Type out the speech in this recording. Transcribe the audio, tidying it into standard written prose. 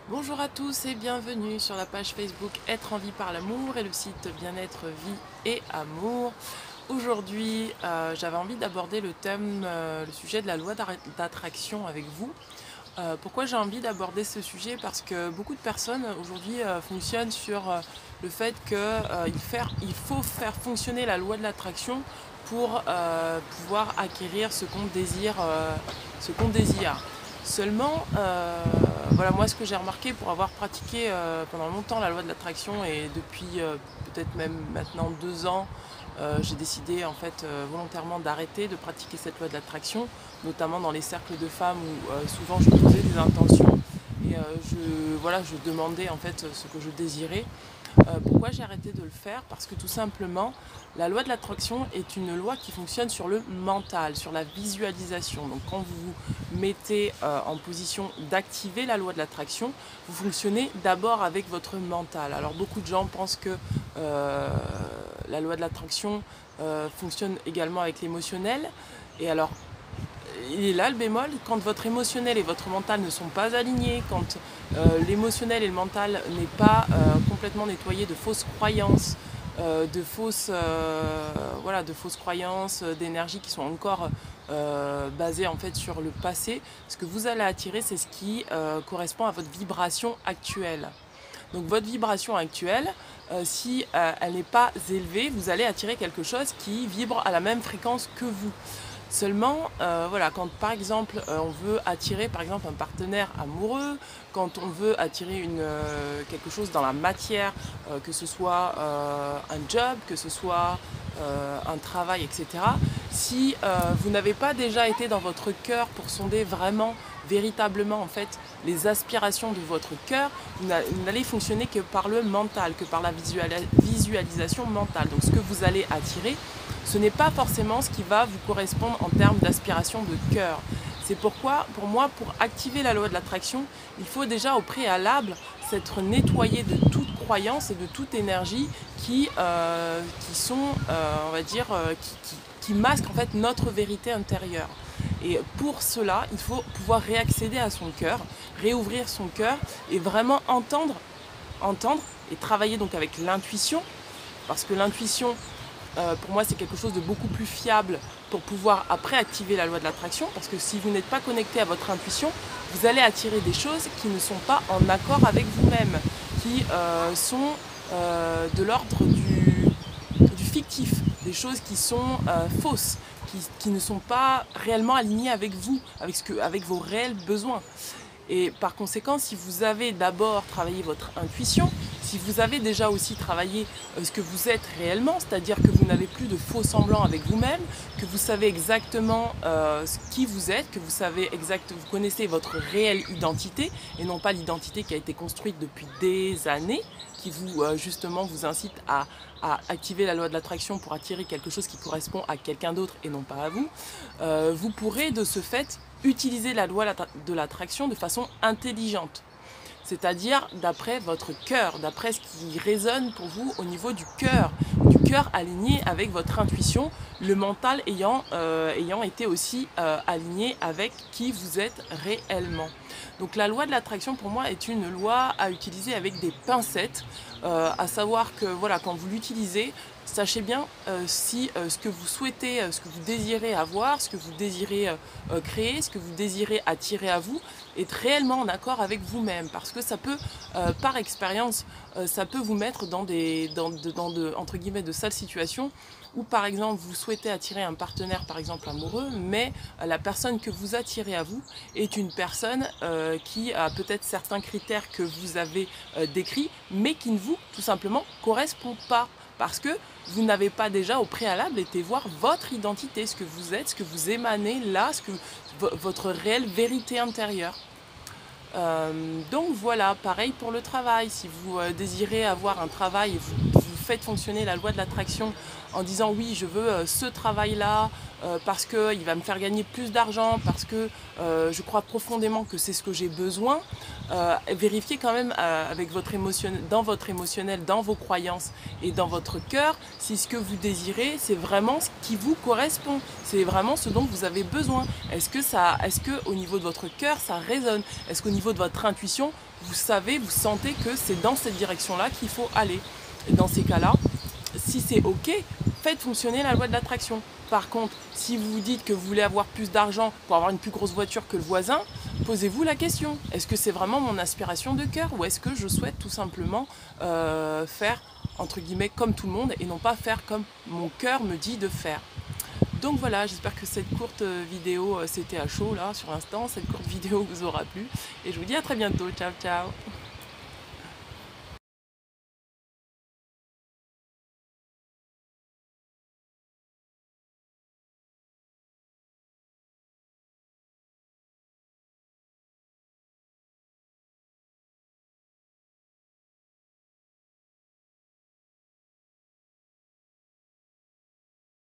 Bonjour à tous et bienvenue sur la page Facebook Être en vie par l'amour et le site Bien-être vie et amour. Aujourd'hui, j'avais envie d'aborder le thème, le sujet de la loi d'attraction avec vous. Pourquoi j'ai envie d'aborder ce sujet? Parce que beaucoup de personnes aujourd'hui fonctionnent sur le fait qu'il faut faire fonctionner la loi de l'attraction pour pouvoir acquérir ce qu'on désire, Seulement, voilà, moi ce que j'ai remarqué pour avoir pratiqué pendant longtemps la loi de l'attraction et depuis peut-être même maintenant 2 ans, j'ai décidé en fait volontairement d'arrêter de pratiquer cette loi de l'attraction, notamment dans les cercles de femmes où souvent je posais des intentions et je demandais en fait ce que je désirais. Pourquoi j'ai arrêté de le faire? Parce que tout simplement, la loi de l'attraction est une loi qui fonctionne sur le mental, sur la visualisation. Donc quand vous vous mettez en position d'activer la loi de l'attraction, vous fonctionnez d'abord avec votre mental. Alors beaucoup de gens pensent que la loi de l'attraction fonctionne également avec l'émotionnel. Et alors, il est là le bémol, quand votre émotionnel et votre mental ne sont pas alignés, quand l'émotionnel et le mental n'est pas complètement nettoyé de fausses croyances, de fausses croyances, d'énergie qui sont encore basées en fait sur le passé, ce que vous allez attirer, c'est ce qui correspond à votre vibration actuelle. Donc votre vibration actuelle, si elle n'est pas élevée, vous allez attirer quelque chose qui vibre à la même fréquence que vous. Seulement, voilà, quand par exemple on veut attirer par exemple un partenaire amoureux, quand on veut attirer quelque chose dans la matière, que ce soit un job, que ce soit un travail, etc. Si vous n'avez pas déjà été dans votre cœur pour sonder vraiment, véritablement en fait les aspirations de votre cœur, vous n'allez fonctionner que par le mental, que par la visualisation mentale. Donc ce que vous allez attirer, ce n'est pas forcément ce qui va vous correspondre en termes d'aspiration de cœur. C'est pourquoi, pour moi, pour activer la loi de l'attraction, il faut déjà au préalable s'être nettoyé de toute croyance et de toute énergie qui sont, on va dire, qui masquent en fait notre vérité intérieure. Et pour cela, il faut pouvoir réaccéder à son cœur, réouvrir son cœur et vraiment entendre et travailler donc avec l'intuition, parce que l'intuition, pour moi, c'est quelque chose de beaucoup plus fiable pour pouvoir après activer la loi de l'attraction, parce que si vous n'êtes pas connecté à votre intuition, vous allez attirer des choses qui ne sont pas en accord avec vous-même, qui sont de l'ordre du fictif, des choses qui sont fausses, qui ne sont pas réellement alignées avec vous, avec vos réels besoins. Et par conséquent, si vous avez d'abord travaillé votre intuition, si vous avez déjà aussi travaillé ce que vous êtes réellement, c'est-à-dire que vous n'avez plus de faux semblants avec vous-même, que vous savez exactement qui vous êtes, que vous connaissez votre réelle identité et non pas l'identité qui a été construite depuis des années, qui justement vous incite à activer la loi de l'attraction pour attirer quelque chose qui correspond à quelqu'un d'autre et non pas à vous, vous pourrez de ce fait utiliser la loi de l'attraction de façon intelligente. C'est-à-dire d'après votre cœur, d'après ce qui résonne pour vous au niveau du cœur aligné avec votre intuition, le mental ayant été aussi aligné avec qui vous êtes réellement. Donc la loi de l'attraction pour moi est une loi à utiliser avec des pincettes, à savoir que voilà, quand vous l'utilisez, sachez bien si ce que vous souhaitez, ce que vous désirez avoir, ce que vous désirez créer, ce que vous désirez attirer à vous, est réellement en accord avec vous-même. Parce que ça peut, par expérience, ça peut vous mettre dans entre guillemets, de sales situations où par exemple vous souhaitez attirer un partenaire par exemple amoureux, mais la personne que vous attirez à vous est une personne qui a peut-être certains critères que vous avez décrits, mais qui ne vous tout simplement correspond pas. Parce que vous n'avez pas déjà au préalable été voir votre identité, ce que vous êtes, ce que vous émanez là, votre réelle vérité intérieure. Donc voilà, pareil pour le travail. Si vous désirez avoir un travail et vous faites fonctionner la loi de l'attraction en disant oui, je veux ce travail-là parce qu'il va me faire gagner plus d'argent, parce que je crois profondément que c'est ce que j'ai besoin, vérifiez quand même avec dans votre émotionnel, dans vos croyances et dans votre cœur, si ce que vous désirez, c'est vraiment ce qui vous correspond, c'est vraiment ce dont vous avez besoin. Est-ce que au niveau de votre cœur, ça résonne? Est-ce qu'au niveau de votre intuition, vous savez, vous sentez que c'est dans cette direction-là qu'il faut aller? Et dans ces cas-là, si c'est OK, faites fonctionner la loi de l'attraction. Par contre, si vous vous dites que vous voulez avoir plus d'argent pour avoir une plus grosse voiture que le voisin, posez-vous la question. Est-ce que c'est vraiment mon aspiration de cœur ou est-ce que je souhaite tout simplement faire, entre guillemets, comme tout le monde et non pas faire comme mon cœur me dit de faire? Donc voilà, j'espère que cette courte vidéo, c'était à chaud là sur l'instant, cette courte vidéo vous aura plu. Et je vous dis à très bientôt. Ciao, ciao!